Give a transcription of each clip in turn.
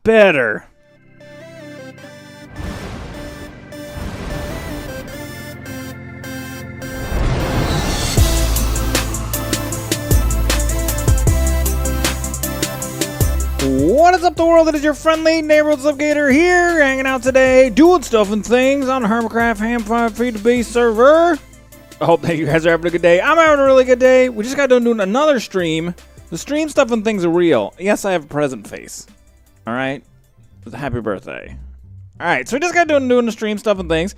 Better. What is up, the world? It is your friendly neighborhood Subgator here, hanging out today, doing stuff and things on the Hermitcraft Ham 5 FTB server. I hope that you guys are having a good day. I'm having a really good day. We just got done doing another stream. The stream stuff and things are real. Yes, I have a present face. All right? Happy birthday. All right, so we just got done doing the stream stuff and things.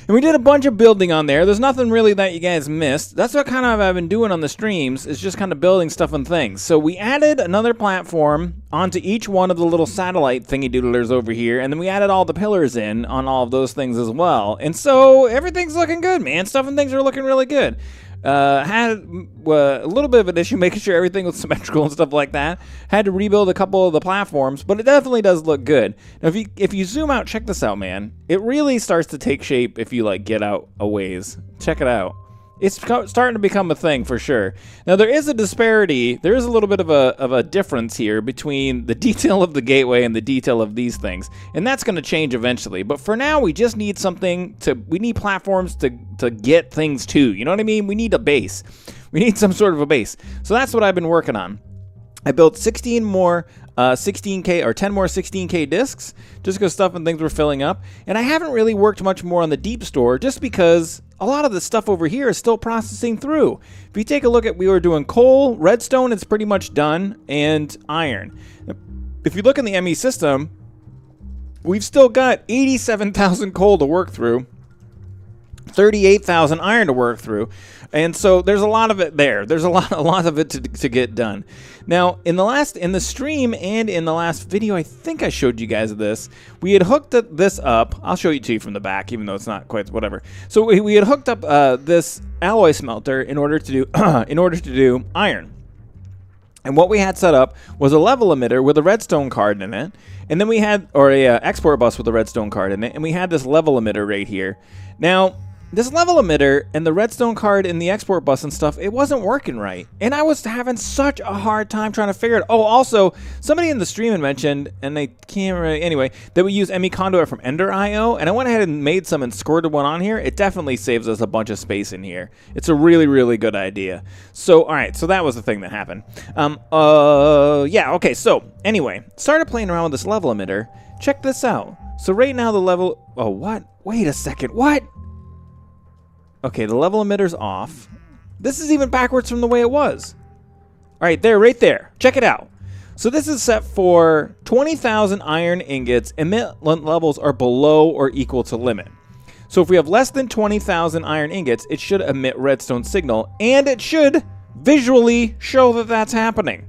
And we did a bunch of building on there. There's nothing really that you guys missed. That's what kind of I've been doing on the streams, is just kind of building stuff and things. So we added another platform onto each one of the little satellite thingy-doodlers over here, and then we added all the pillars in on all of those things as well. And so everything's looking good, man. Stuff and things are looking really good. Had a little bit of an issue making sure everything was symmetrical and stuff like that. Had to rebuild a couple of the platforms, but it definitely does look good. Now, if you zoom out, check this out, man. It really starts to take shape if you like get out a ways. Check it out. It's starting to become a thing for sure. Now, there is a disparity. There is a little bit of a difference here between the detail of the gateway and the detail of these things. And that's going to change eventually. But for now, we just need we need platforms to get things to. You know what I mean? We need a base. We need some sort of a base. So that's what I've been working on. I built 16 more 16K or 10 more 16K discs just because stuff and things were filling up. And I haven't really worked much more on the deep store just because a lot of the stuff over here is still processing through. If you take a look at, we were doing coal, redstone, it's pretty much done, and iron. If you look in the ME system, we've still got 87,000 coal to work through, 38,000 iron to work through, and so there's a lot of it there. There's a lot of it to get done. Now, in the stream and in the last video, I think I showed you guys this. We had hooked this up. I'll show it to you from the back, even though it's not quite whatever. So we had hooked up this alloy smelter in order to do iron. And what we had set up was a level emitter with a redstone card in it, and then we had a export bus with a redstone card in it, and we had this level emitter right here. Now, this level emitter and the redstone card and the export bus and stuff, it wasn't working right. And I was having such a hard time trying to figure it out. Oh, also, somebody in the stream had mentioned, and they can't really, anyway, that we use ME conduit from Ender.io, and I went ahead and made some and squirted one on here. It definitely saves us a bunch of space in here. It's a really, really good idea. So, all right, so that was the thing that happened. Yeah, okay, so, anyway, started playing around with this level emitter. Check this out. So right now the level, oh, what? Wait a second, what? Okay, the level emitter's off. This is even backwards from the way it was. All right, right there. Check it out. So this is set for 20,000 iron ingots. Emit levels are below or equal to limit. So if we have less than 20,000 iron ingots, it should emit redstone signal, and it should visually show that that's happening.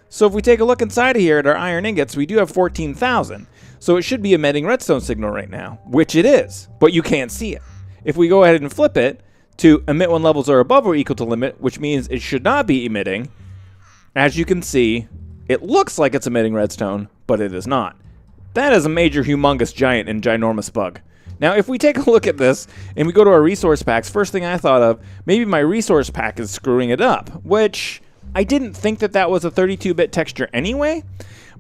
So if we take a look inside of here at our iron ingots, we do have 14,000. So it should be emitting redstone signal right now, which it is, but you can't see it. If we go ahead and flip it to emit when levels are above or equal to limit, which means it should not be emitting, as you can see, it looks like it's emitting redstone, but it is not. That is a major, humongous, giant, and ginormous bug. Now, if we take a look at this and we go to our resource packs, first thing I thought of, maybe my resource pack is screwing it up, which I didn't think that was a 32-bit texture anyway,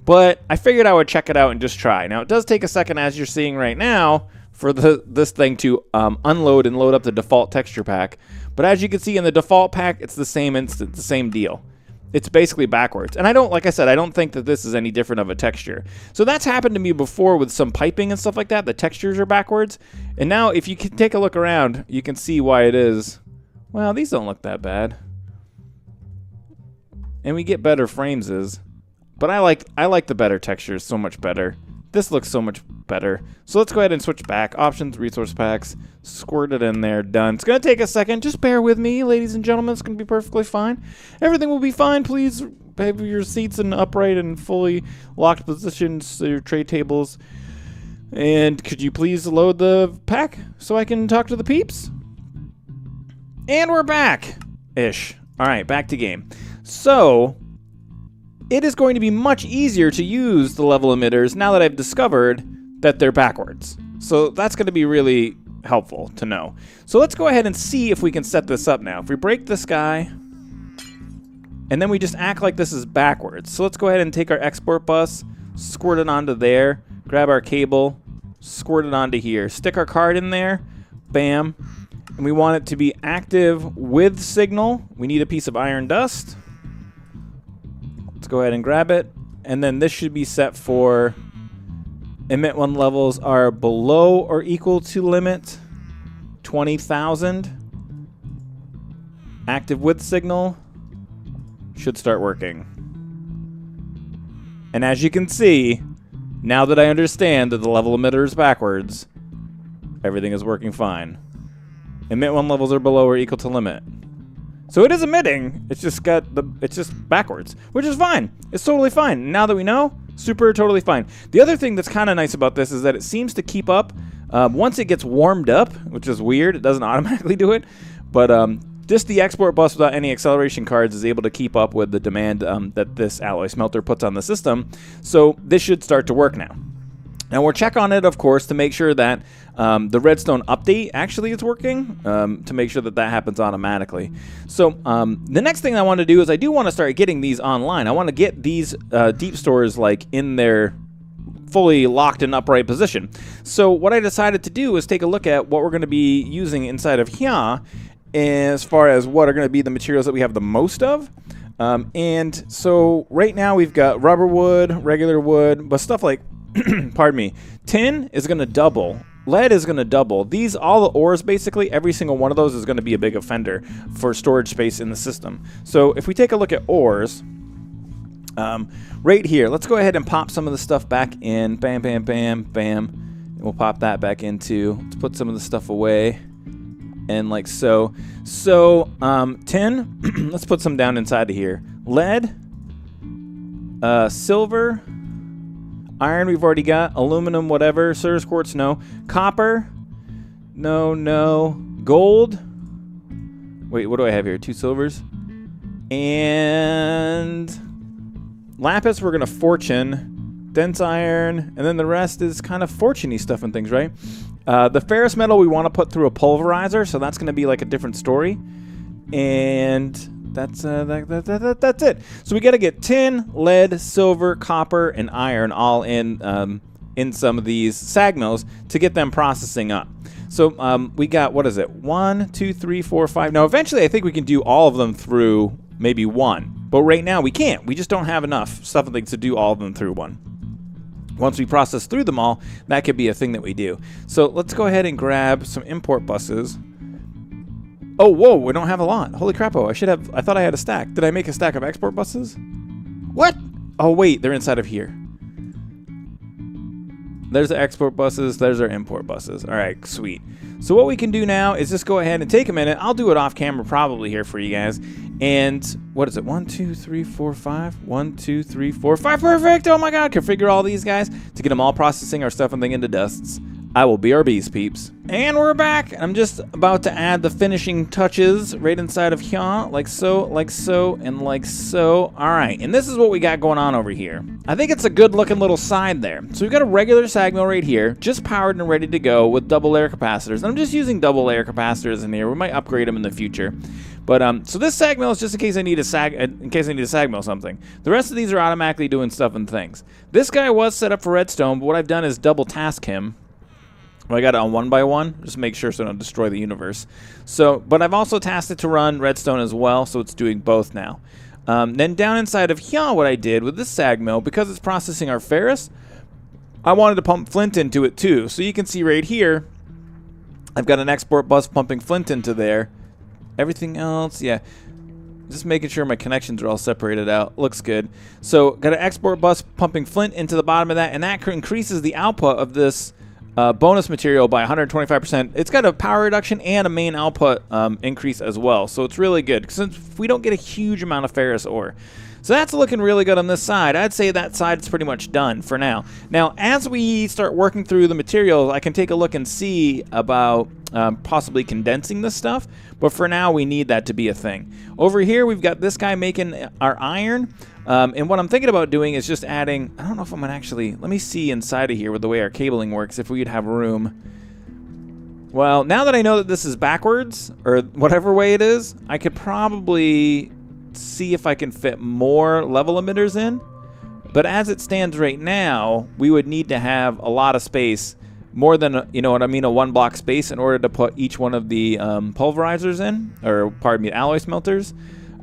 but I figured I would check it out and just try. Now, it does take a second, as you're seeing right now, for this thing to unload and load up the default texture pack. But as you can see in the default pack, it's the same instant, the same deal. It's basically backwards. And like I said, I don't think that this is any different of a texture. So that's happened to me before with some piping and stuff like that. The textures are backwards. And now if you can take a look around, you can see why it is. Well, these don't look that bad. And we get better frames. But I like the better textures so much better. This looks so much better. So let's go ahead and switch back. Options, resource packs, squirt it in there, done. It's going to take a second. Just bear with me, ladies and gentlemen. It's going to be perfectly fine. Everything will be fine. Please have your seats in upright and fully locked positions, your tray tables. And could you please load the pack so I can talk to the peeps? And we're back-ish. All right, back to game. So it is going to be much easier to use the level emitters now that I've discovered that they're backwards. So that's going to be really helpful to know. So let's go ahead and see if we can set this up now. If we break this guy, and then we just act like this is backwards. So let's go ahead and take our export bus, squirt it onto there, grab our cable, squirt it onto here, stick our card in there, bam, and we want it to be active with signal. We need a piece of iron dust. Let's go ahead and grab it, and then this should be set for emit 1 levels are below or equal to limit 20,000. Active with signal should start working. And as you can see, now that I understand that the level emitter is backwards, everything is working fine. Emit 1 levels are below or equal to limit. So it is emitting, it's just backwards, which is fine. It's totally fine. Now that we know, super totally fine. The other thing that's kind of nice about this is that it seems to keep up once it gets warmed up, which is weird. It doesn't automatically do it, but just the export bus without any acceleration cards is able to keep up with the demand that this alloy smelter puts on the system. So this should start to work now. Now we'll check on it, of course, to make sure that the redstone update actually is working, to make sure that that happens automatically. So the next thing I want to do is I do want to start getting these online. I want to get these deep stores like in their fully locked and upright position. So what I decided to do is take a look at what we're going to be using inside of here as far as what are going to be the materials that we have the most of. And so right now we've got rubber wood, regular wood, but stuff like pardon me, tin is going to double, lead is going to double. These, all the ores basically, every single one of those is going to be a big offender for storage space in the system. So if we take a look at ores, right here, let's go ahead and pop some of the stuff back in. Bam, bam, bam, bam. And we'll pop that back into, let's put some of the stuff away. And like so. So, tin, let's put some down inside of here. Lead, silver, iron we've already got, aluminum, whatever, Sir's quartz, no. Copper, no. Gold, wait, what do I have here? 2 silvers. And lapis, we're going to fortune. Dense iron, and then the rest is kind of fortune-y stuff and things, right? The ferrous metal we want to put through a pulverizer, so that's going to be like a different story. And that's it. So we got to get tin, lead, silver, copper, and iron all in some of these sag mills to get them processing up. So we got, what is it? 1, 2, 3, 4, 5. Now eventually I think we can do all of them through maybe 1. But right now we can't. We just don't have enough stuff and things to do all of them through 1. Once we process through them all, that could be a thing that we do. So let's go ahead and grab some import buses. Oh, whoa, we don't have a lot. Holy crap-o, I thought I had a stack. Did I make a stack of export buses? What? Oh, wait, they're inside of here. There's the export buses, there's our import buses. All right, sweet. So what we can do now is just go ahead and take a minute. I'll do it off camera probably here for you guys. And what is it? 1, 2, 3, 4, 5. 1, 2, 3, 4, 5. Perfect. Oh my God. Configure all these guys to get them all processing our stuff and thing into dusts. I will BRBs, peeps. And we're back. I'm just about to add the finishing touches right inside of here, like so, and like so. All right, and this is what we got going on over here. I think it's a good looking little side there. So we've got a regular sag mill right here, just powered and ready to go with double layer capacitors. And I'm just using double layer capacitors in here. We might upgrade them in the future. But so this sag mill is just in case I need a sag mill something. The rest of these are automatically doing stuff and things. This guy was set up for redstone, but what I've done is double task him. I got it on 1 by 1, just make sure so I don't destroy the universe. So, but I've also tasked it to run redstone as well, so it's doing both now. Then down inside of here, what I did with this sag mill, because it's processing our ferrous, I wanted to pump flint into it too. So you can see right here, I've got an export bus pumping flint into there. Everything else, yeah. Just making sure my connections are all separated out. Looks good. So got an export bus pumping flint into the bottom of that, and that increases the output of this bonus material by 125%. It's got a power reduction and a main output increase as well. So it's really good since we don't get a huge amount of ferrous ore. So that's looking really good on this side. I'd say that side's pretty much done for now. Now, as we start working through the materials, I can take a look and see about possibly condensing this stuff. But for now, we need that to be a thing. Over here, we've got this guy making our iron. And what I'm thinking about doing is just adding, I don't know if I'm going to actually, let me see inside of here with the way our cabling works, if we'd have room. Well, now that I know that this is backwards, or whatever way it is, I could probably see if I can fit more level emitters in. But as it stands right now, we would need to have a lot of space, more than, you know what I mean, a 1 block space in order to put each one of the pulverizers in, or pardon me, alloy smelters.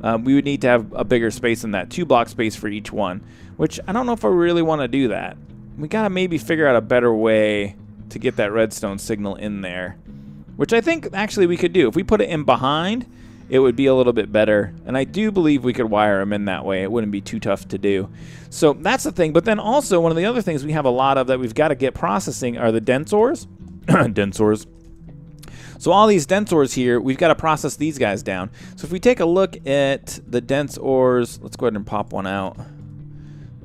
We would need to have a bigger space than that, 2 block space for each one, which I don't know if I really want to do that. We got to maybe figure out a better way to get that redstone signal in there, which I think actually we could do. If we put it in behind, it would be a little bit better. And I do believe we could wire them in that way. It wouldn't be too tough to do. So that's the thing. But then also one of the other things we have a lot of that we've got to get processing are the densors. Densors. So all these densors here, we've got to process these guys down. So if we take a look at the densors, let's go ahead and pop one out.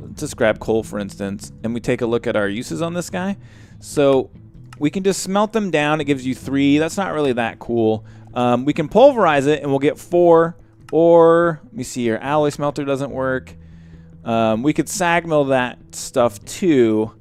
Let's just grab coal, for instance, and we take a look at our uses on this guy. So we can just smelt them down. It gives you 3. That's not really that cool. We can pulverize it, and we'll get 4. Or, let me see here, alloy smelter doesn't work. We could sag mill that stuff too.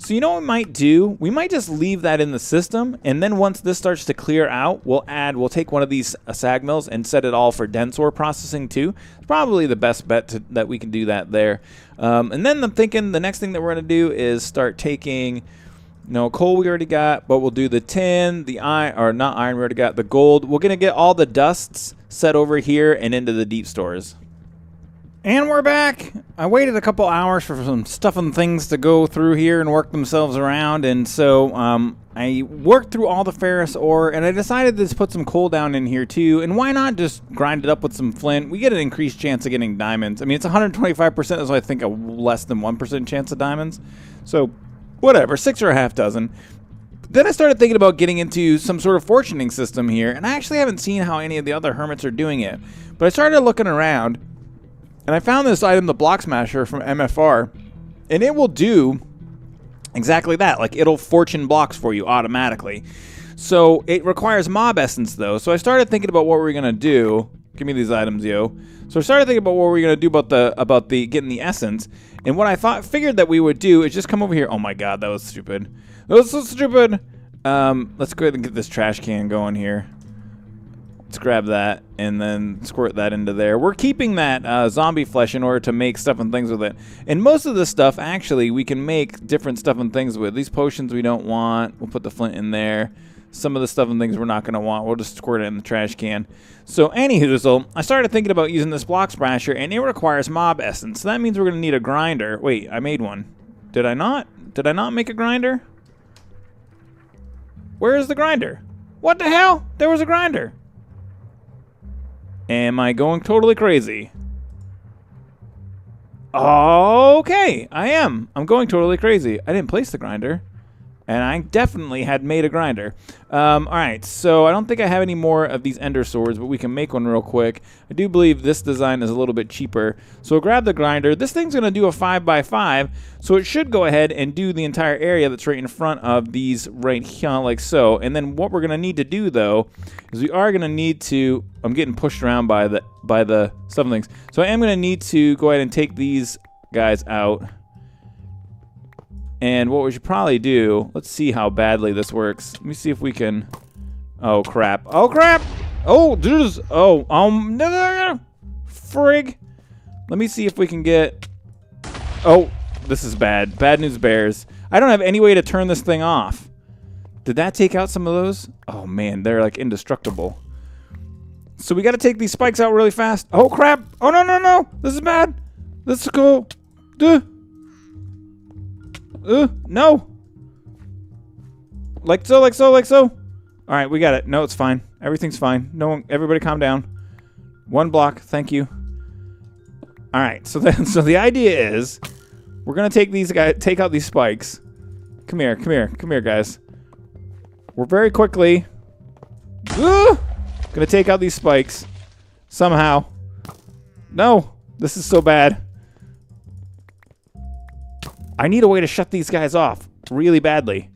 So you know what we might do? We might just leave that in the system, and then once this starts to clear out, we'll take one of these sag mills and set it all for densor processing too. Probably the best bet that we can do that there. And then I'm thinking the next thing that we're going to do is start taking, no, coal we already got, but we'll do the tin, the iron, or not iron, we already got the gold. We're going to get all the dusts set over here and into the deep stores. And we're back. I waited a couple hours for some stuff and things to go through here and work themselves around, and so I worked through all the ferrous ore, and I decided to just put some coal down in here too. And why not just grind it up with some flint? We get an increased chance of getting diamonds. I mean, it's 125%, so I think a less than 1% chance of diamonds. So whatever, 6 or a half dozen. Then I started thinking about getting into some sort of fortuning system here, and I actually haven't seen how any of the other hermits are doing it. But I started looking around, and I found this item, the Block Smasher from MFR, and it will do exactly that. Like, it'll fortune blocks for you automatically. So it requires mob essence, though. So I started thinking about what we're going to do. Give me these items, yo. So I started thinking about what we're going to do about the getting the essence. And what I figured that we would do is just come over here. Oh my god, that was stupid. That was so stupid. Let's go ahead and get this trash can going here. Let's grab that and then squirt that into there. We're keeping that zombie flesh in order to make stuff and things with it. And most of this stuff, actually, we can make different stuff and things with. These potions we don't want. We'll put the flint in there. Some of the stuff and things we're not going to want. We'll just squirt it in the trash can. So, anywho, I started thinking about using this Block Smasher, and it requires mob essence. So that means we're going to need a grinder. Wait, I made one. Did I not? Did I not make a grinder? Where is the grinder? What the hell? There was a grinder. Am I going totally crazy? Okay, I am. I'm going totally crazy. I didn't place the grinder. And I definitely had made a grinder. Alright, so I don't think I have any more of these ender swords, but we can make one real quick. I do believe this design is a little bit cheaper. So we'll grab the grinder. This thing's going to do a 5x5, so it should go ahead and do the entire area that's right in front of these right here, like so. And then what we're going to need to do, though, is we are going to need to... I'm getting pushed around by the stuff and things. So I am going to need to go ahead and take these guys out. And what we should probably do, let's see how badly this works. Let me see if we can, oh crap. Oh crap! Oh, there's, oh, frig. Let me see if we can get, oh, this is bad. Bad news bears. I don't have any way to turn this thing off. Did that take out some of those? Oh man, they're like indestructible. So we gotta take these spikes out really fast. Oh crap! Oh no, no, no! This is bad! This is cool. Duh. No. Like so, like so, like so. All right, we got it. No, it's fine. Everything's fine. No one, everybody calm down. 1 block, thank you. All right, so the idea is we're gonna take these guys, take out these spikes. Come here, come here, come here, guys. We're very quickly gonna take out these spikes somehow. No, this is so bad. I need a way to shut these guys off really badly.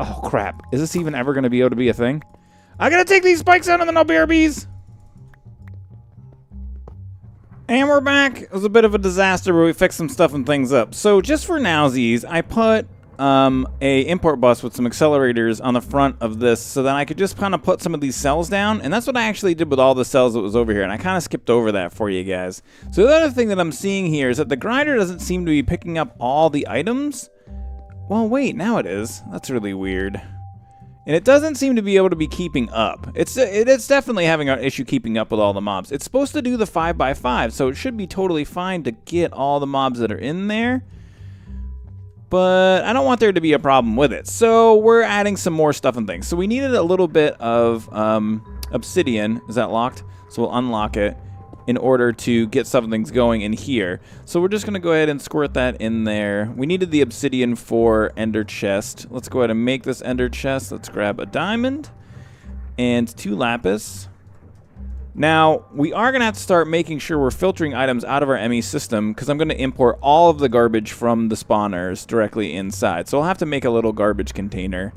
Oh, crap. Is this even ever going to be able to be a thing? I got to take these spikes out and then I'll BRBs. And we're back. It was a bit of a disaster, but we fixed some stuff and things up. So just for nowsies, I put a import bus with some accelerators on the front of this so that I could just kind of put some of these cells down. And that's what I actually did with all the cells that was over here. And I kind of skipped over that for you guys. So the other thing that I'm seeing here is that the grinder doesn't seem to be picking up all the items. Well, wait, now it is. That's really weird. And it doesn't seem to be able to be keeping up. It's definitely having an issue keeping up with all the mobs. It's supposed to do the 5x5, so it should be totally fine to get all the mobs that are in there. But I don't want there to be a problem with it. So we're adding some more stuff and things. So we needed a little bit of obsidian. Is that locked? So we'll unlock it in order to get some things going in here. So we're just going to go ahead and squirt that in there. We needed the obsidian for ender chest. Let's go ahead and make this ender chest. Let's grab a diamond and 2 lapis. Now, we are going to have to start making sure we're filtering items out of our ME system because I'm going to import all of the garbage from the spawners directly inside. So I'll have to make a little garbage container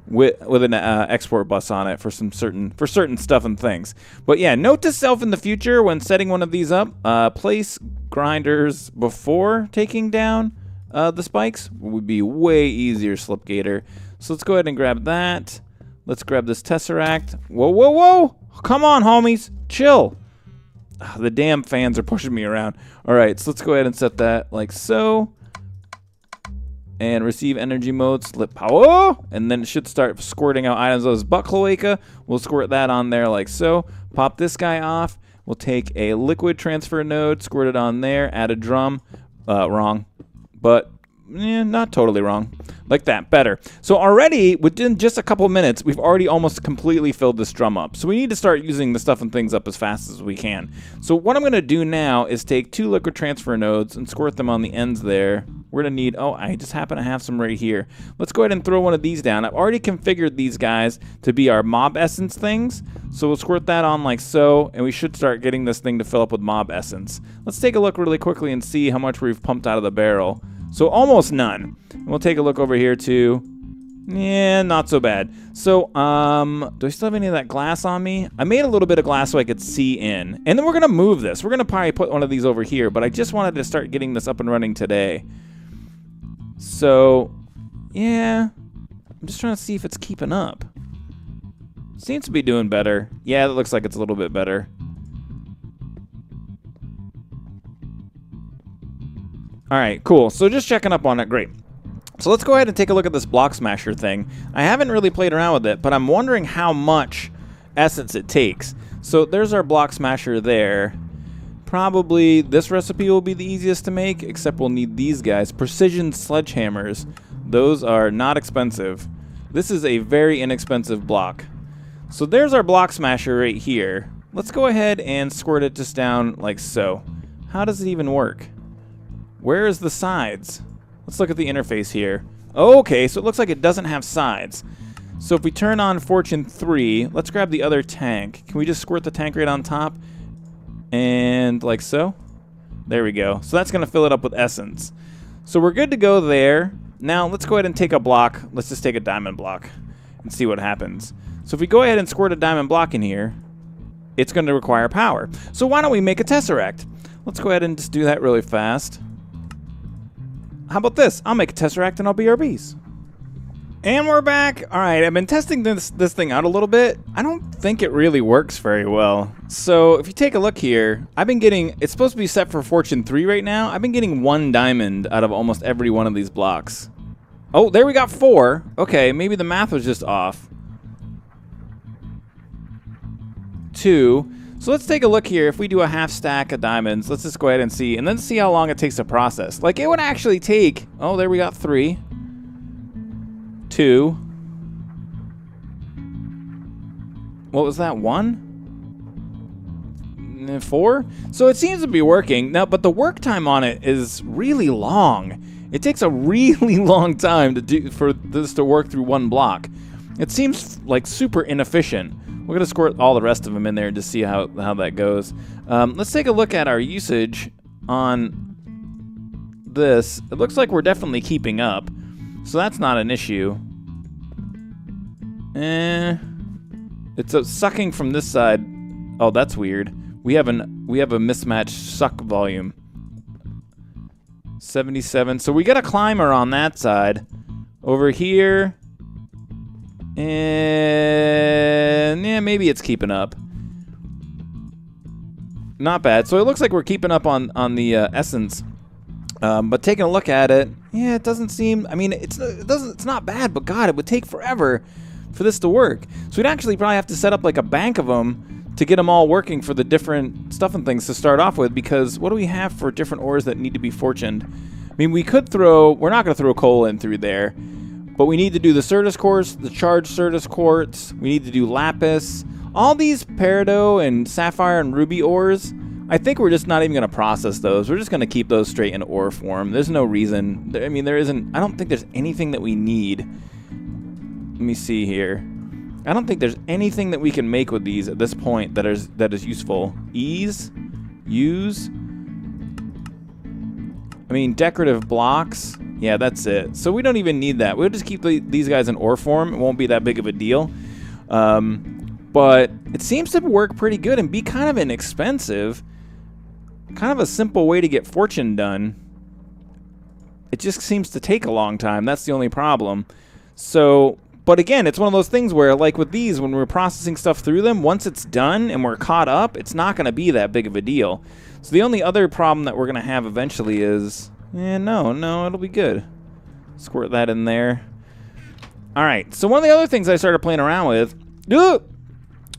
with an export bus on it for certain stuff and things. But yeah, note to self in the future when setting one of these up, place grinders before taking down the spikes would be way easier, Slipgator. So let's go ahead and grab that. Let's grab this Tesseract. Whoa, whoa, whoa! Come on, homies. Chill. The damn fans are pushing me around. All right, so let's go ahead and set that like so. And receive energy mode, slip power. And then it should start squirting out items. Those butt cloaca. We'll squirt that on there like so. Pop this guy off. We'll take a liquid transfer node, squirt it on there, add a drum. Wrong. But not totally wrong. Like that, better. So already, within just a couple minutes, we've already almost completely filled this drum up. So we need to start using the stuff and things up as fast as we can. So what I'm going to do now is take 2 liquid transfer nodes and squirt them on the ends there. We're going to need, oh, I just happen to have some right here. Let's go ahead and throw one of these down. I've already configured these guys to be our mob essence things. So we'll squirt that on like so, and we should start getting this thing to fill up with mob essence. Let's take a look really quickly and see how much we've pumped out of the barrel. So almost none. And we'll take a look over here too. Yeah, not so bad. So, do I still have any of that glass on me? I made a little bit of glass so I could see in. And then we're going to move this. We're going to probably put one of these over here, but I just wanted to start getting this up and running today. So, yeah. I'm just trying to see if it's keeping up. Seems to be doing better. Yeah, it looks like it's a little bit better. All right, cool. So just checking up on it. Great. So let's go ahead and take a look at this block smasher thing. I haven't really played around with it, but I'm wondering how much essence it takes. So there's our block smasher there. Probably this recipe will be the easiest to make, except we'll need these guys. Precision sledgehammers. Those are not expensive. This is a very inexpensive block. So there's our block smasher right here. Let's go ahead and squirt it just down like so. How does it even work? Where is the sides? Let's look at the interface here. Okay, so it looks like it doesn't have sides. So if we turn on Fortune 3, let's grab the other tank. Can we just squirt the tank right on top? And like so. There we go. So that's going to fill it up with essence. So we're good to go there. Now let's go ahead and take a block. Let's just take a diamond block and see what happens. So if we go ahead and squirt a diamond block in here, it's going to require power. So why don't we make a Tesseract? Let's go ahead and just do that really fast. How about this? I'll make a Tesseract and I'll BRBs. And we're back. All right, I've been testing this thing out a little bit. I don't think it really works very well. So if you take a look here, I've been getting, it's supposed to be set for Fortune 3 right now. I've been getting 1 diamond out of almost every one of these blocks. Oh, there we got 4. Okay, maybe the math was just off. 2. So let's take a look here. If we do a half stack of diamonds, let's just go ahead and see, and then see how long it takes to process. Like it would actually take, oh, there we got 3, 2. What was that, 1? 4? So it seems to be working. Now, but the work time on it is really long. It takes a really long time for this to work through 1 block. It seems like super inefficient. We're going to squirt all the rest of them in there and just see how that goes. Let's take a look at our usage on this. It looks like we're definitely keeping up, so that's not an issue. It's sucking from this side. Oh, that's weird. We have a mismatched suck volume. 77. So we got a climber on that side. Over here. And yeah, maybe it's keeping up. Not bad. So it looks like we're keeping up on the essence. But taking a look at it, yeah, it doesn't seem. I mean, it's not bad, but God, it would take forever for this to work. So we'd actually probably have to set up like a bank of them to get them all working for the different stuff and things to start off with. Because what do we have for different ores that need to be fortuned? I mean, we could throw. We're not going to throw coal in through there, but we need to do the Certus quartz, the charged Certus quartz. We need to do lapis. All these peridot and sapphire and ruby ores, I think we're just not even going to process those. We're just going to keep those straight in ore form. There's no reason. I mean, there isn't. I don't think there's anything that we need. Let me see here. I don't think there's anything that we can make with these at this point that is useful. Use. I mean, decorative blocks. Yeah, that's it. So we don't even need that. We'll just keep these guys in ore form. It won't be that big of a deal. But it seems to work pretty good and be kind of inexpensive. Kind of a simple way to get fortune done. It just seems to take a long time. That's the only problem. So, but again, it's one of those things where, like with these, when we're processing stuff through them, once it's done and we're caught up, it's not going to be that big of a deal. So the only other problem that we're going to have eventually is, no, it'll be good. Squirt that in there. All right, so one of the other things I started playing around with,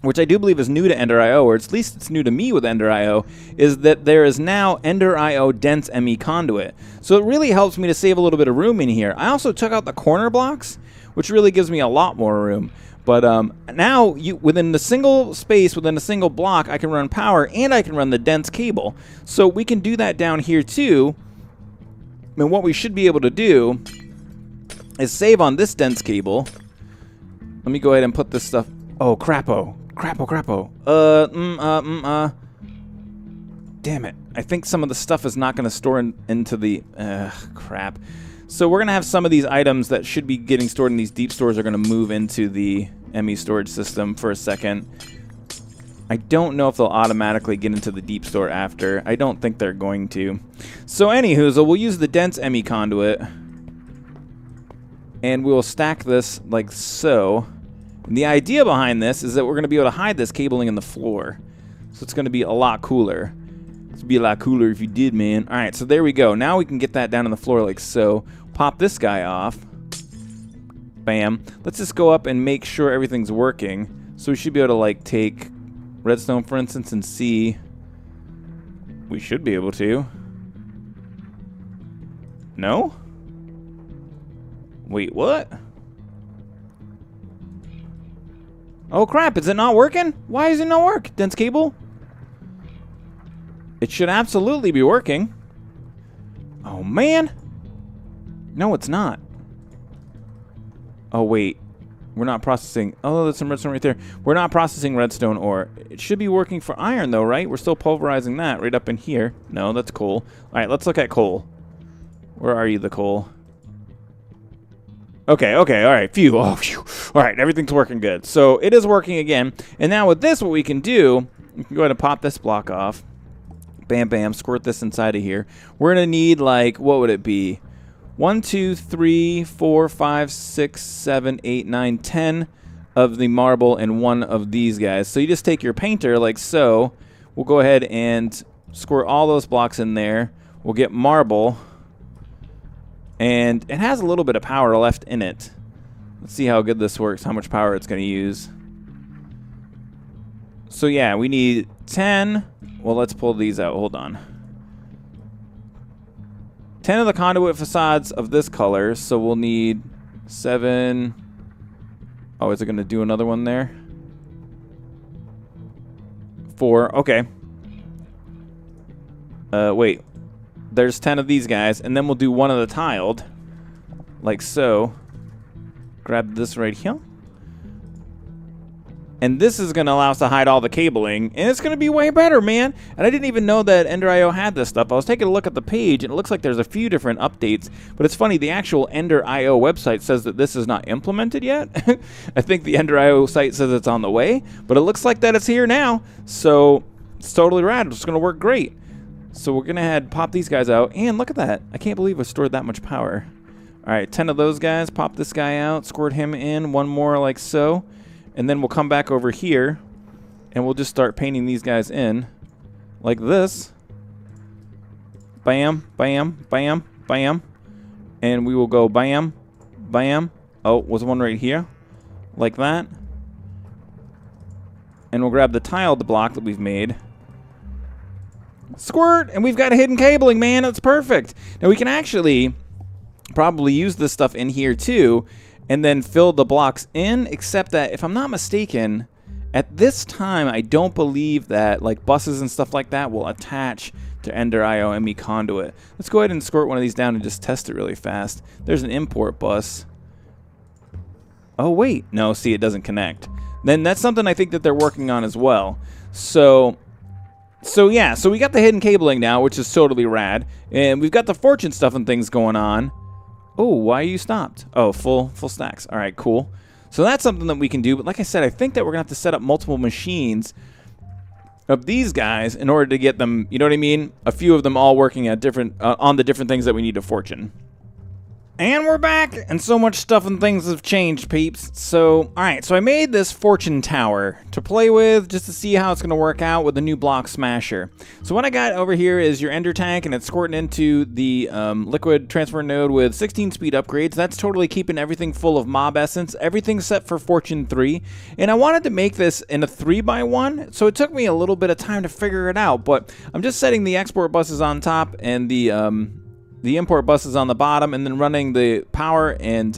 which I do believe is new to Ender.io, or at least it's new to me with Ender.io, is that there is now Ender.io dense ME conduit. So it really helps me to save a little bit of room in here. I also took out the corner blocks, which really gives me a lot more room. But now, within the single space, within a single block, I can run power and I can run the dense cable. So we can do that down here too. And what we should be able to do is save on this dense cable. Let me go ahead and put this stuff. Oh, crapo. Damn it. I think some of the stuff is not going to store into the... crap. So we're going to have some of these items that should be getting stored in these deep stores are going to move into the ME storage system for a second. I don't know if they'll automatically get into the deep store after. I don't think they're going to. So anywho, we'll use the dense ME conduit. And we'll stack this like so. And the idea behind this is that we're going to be able to hide this cabling in the floor. So it's going to be a lot cooler. It'd be a lot cooler if you did, man. All right, so there we go. Now we can get that down on the floor like so. Pop this guy off. Bam. Let's just go up and make sure everything's working. So we should be able to like take redstone, for instance, and see. We should be able to. No? Wait, what? Oh crap, is it not working? Why is it not working? Dense cable? It should absolutely be working. Oh man. No, it's not. Oh wait. We're not processing. Oh, there's some redstone right there. We're not processing redstone ore. It should be working for iron though, right? We're still pulverizing that right up in here. No, that's coal. Alright, let's look at coal. Where are you, the coal? Okay, alright, phew, oh, phew. Alright, everything's working good. So, it is working again. And now with this, what we can do, we can go ahead and pop this block off. Bam, bam, squirt this inside of here. We're going to need, like, what would it be? 1, 2, 3, 4, 5, 6, 7, 8, 9, 10 of the marble and 1 of these guys. So, you just take your painter, like so. We'll go ahead and squirt all those blocks in there. We'll get marble. And it has a little bit of power left in it. Let's see how good this works, how much power it's going to use. So yeah, we need 10. Well, let's pull these out. Hold on. 10 of the conduit facades of this color. So we'll need 7. Oh, is it going to do another one there? 4. Okay. Wait. There's 10 of these guys, and then we'll do 1 of the tiled, like so. Grab this right here. And this is going to allow us to hide all the cabling, and it's going to be way better, man. And I didn't even know that Ender.io had this stuff. I was taking a look at the page, and it looks like there's a few different updates. But it's funny, the actual Ender.io website says that this is not implemented yet. I think the Ender.io site says it's on the way, but it looks like that it's here now. So it's totally rad. It's going to work great. So we're going to pop these guys out, and look at that. I can't believe I stored that much power. All right, 10 of those guys. Pop this guy out, squirt him in, one more like so. And then we'll come back over here, and we'll just start painting these guys in like this. Bam, bam, bam, bam. And we will go bam, bam. Oh, was one right here. Like that. And we'll grab the tiled block that we've made. Squirt! And we've got hidden cabling, man. That's perfect. Now we can actually probably use this stuff in here too, and then fill the blocks in, except that if I'm not mistaken, at this time I don't believe that like buses and stuff like that will attach to Ender.io ME conduit. Let's go ahead and squirt one of these down and just test it really fast. There's an import bus. Oh wait, no, see, it doesn't connect. Then that's something I think that they're working on as well. So yeah, so we got the hidden cabling now, which is totally rad, and we've got the fortune stuff and things going on. Oh, why are you stopped? Oh, full stacks. All right, cool. So that's something that we can do. But like I said, I think that we're going to have to set up multiple machines of these guys in order to get them, you know what I mean? A few of them all working at different on the different things that we need to fortune. And we're back, and so much stuff and things have changed, peeps. So, alright, so I made this fortune tower to play with, just to see how it's going to work out with the new block smasher. So what I got over here is your ender tank, and it's squirting into the liquid transfer node with 16 speed upgrades. That's totally keeping everything full of mob essence. Everything's set for fortune 3. And I wanted to make this in a 3x1, so it took me a little bit of time to figure it out. But I'm just setting the export buses on top and the import bus is on the bottom, and then running the power and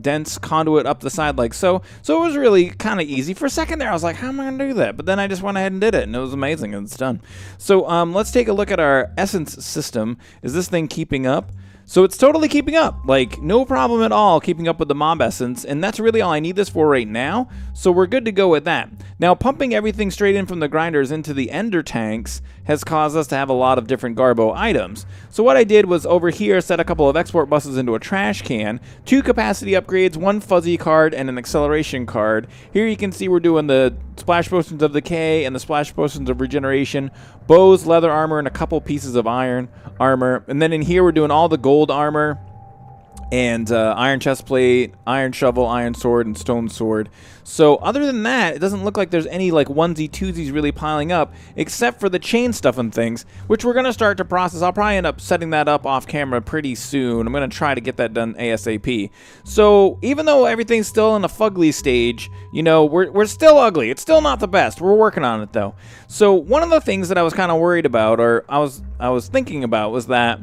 dense conduit up the side like so. So it was really kind of easy. For a second there, I was like, how am I going to do that? But then I just went ahead and did it, and it was amazing, and it's done. So let's take a look at our essence system. Is this thing keeping up? So it's totally keeping up, like no problem at all keeping up with the mob essence, and that's really all I need this for right now, so we're good to go with that. Now pumping everything straight in from the grinders into the ender tanks has caused us to have a lot of different garbo items. So what I did was over here set a couple of export buses into a trash can, 2 capacity upgrades, 1 fuzzy card, and an acceleration card. Here you can see we're doing the splash potions of decay and the splash potions of regeneration, bows, leather armor, and a couple pieces of iron armor. And then in here we're doing all the gold armor and iron chestplate, iron shovel, iron sword, and stone sword. So other than that, it doesn't look like there's any like onesie twosies really piling up, except for the chain stuff and things, which we're going to start to process. I'll probably end up setting that up off camera pretty soon. I'm going to try to get that done ASAP. So even though everything's still in a fugly stage, you know, we're still ugly. It's still not the best. We're working on it though. So one of the things that I was kind of worried about, or I was thinking about, was that,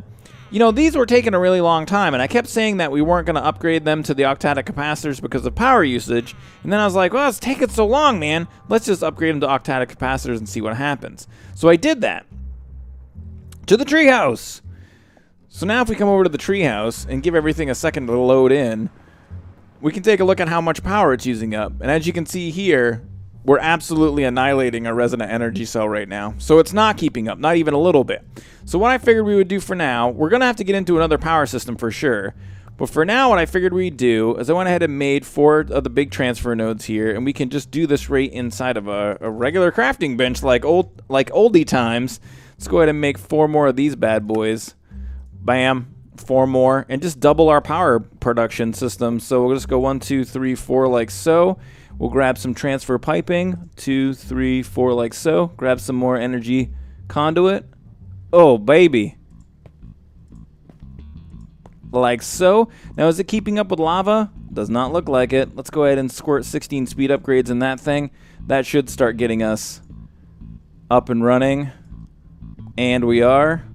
you know, these were taking a really long time, and I kept saying that we weren't going to upgrade them to the octadic capacitors because of power usage, and then I was like, well, it's taking so long, man. Let's just upgrade them to octadic capacitors and see what happens. So I did that. To the treehouse. So now if we come over to the treehouse and give everything a second to load in, we can take a look at how much power it's using up. And as you can see here, we're absolutely annihilating our resonant energy cell right now. So it's not keeping up, not even a little bit. So what I figured we would do for now, we're going to have to get into another power system for sure. But for now, what I figured we'd do is I went ahead and made 4 of the big transfer nodes here, and we can just do this right inside of a regular crafting bench like oldie times. Let's go ahead and make 4 more of these bad boys. Bam. 4 more, and just double our power production system. So we'll just go 1, 2, 3, 4 like so. We'll grab some transfer piping, 2, 3, 4 like so. Grab some more energy conduit. Oh, baby. Like so. Now, is it keeping up with lava? Does not look like it. Let's go ahead and squirt 16 speed upgrades in that thing. That should start getting us up and running. And we are.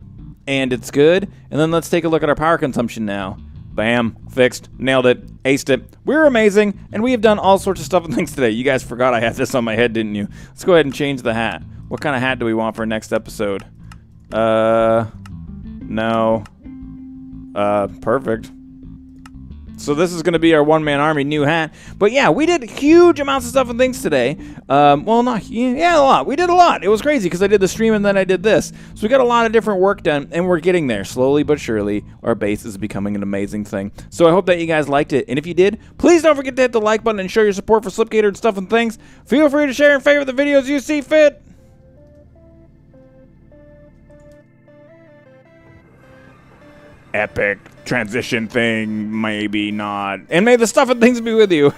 And it's good. And then let's take a look at our power consumption now. Bam. Fixed. Nailed it. Aced it. We're amazing. And we have done all sorts of stuff and things today. You guys forgot I had this on my head, didn't you? Let's go ahead and change the hat. What kind of hat do we want for next episode? No. Perfect. So this is going to be our one-man army new hat. But yeah, we did huge amounts of stuff and things today. Well, not, yeah, a lot. We did a lot. It was crazy because I did the stream and then I did this. So we got a lot of different work done, and we're getting there. Slowly but surely, our base is becoming an amazing thing. So I hope that you guys liked it. And if you did, please don't forget to hit the like button and show your support for Slipgator and stuff and things. Feel free to share and favorite the videos you see fit. Epic transition thing, maybe not. And may the stuff and things be with you.